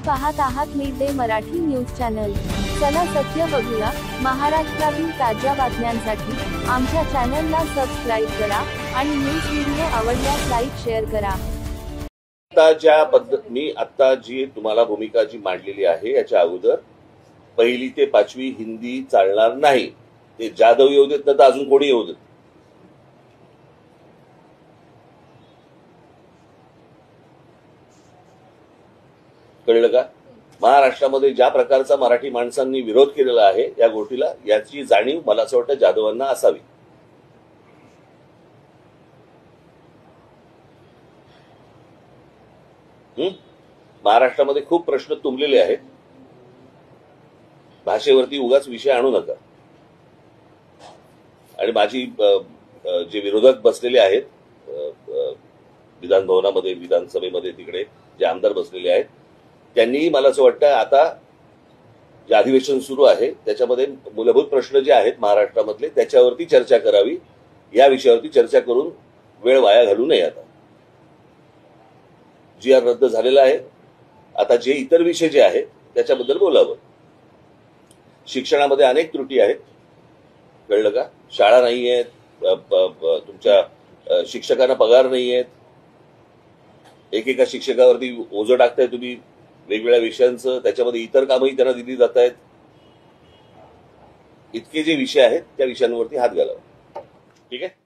पाहत आहात mid day Marathi news channel. चला सत्य बघूया। महाराष्ट्रातील ताज्या बातम्यांसाठी आमच्या चॅनलला सबस्क्राइब करा आणि न्यूज व्हिडिओ आवडल्यास लाईक शेअर करा। मी आता जी तुम्हाला भूमिका जी मांडलेली आहे याच्या अगोदर पहिली ते पाचवी हिंदी चालणार नाही। ते जाधव येऊ देत ना अजून कोणी येऊ देत। कळलं का? महाराष्ट्रामध्ये ज्या प्रकारचा मराठी माणसांनी विरोध केलेला आहे या गोष्टीला, याची जाणीव मला असं वाटतं जाधवांना असावी। महाराष्ट्रामध्ये खूप प्रश्न तुंबलेले आहेत। भाषेवरती उगाच विषय आणू नका। आणि माझी जे विरोधक बसलेले आहेत विधान भवनामध्ये, विधानसभेमध्ये, तिकडे जे आमदार बसलेले आहेत, त्यांनी मला असं वाटतं आता जे अधिवेशन सुरू आहे त्याच्यामध्ये मूलभूत प्रश्न जे आहेत महाराष्ट्रामधले त्याच्यावरती चर्चा करावी। या विषयावरती चर्चा करून वेळ वाया घालू नये। आता जी आर रद्द झालेला आहे, आता जे इतर विषय जे आहेत त्याच्याबद्दल बोलावं। शिक्षणामध्ये अनेक त्रुटी आहेत, कळलं का? शाळा नाही आहेत, तुमच्या शिक्षकांना पगार नाही आहेत, एकेका शिक्षकावरती ओझं टाकताय तुम्ही वेगवेगळ्या विषयांचं, त्याच्यामध्ये इतर कामही त्यांना दिली जात आहेत। इतके जे विषय आहेत त्या विषयांवरती हात घालावा। ठीक आहे।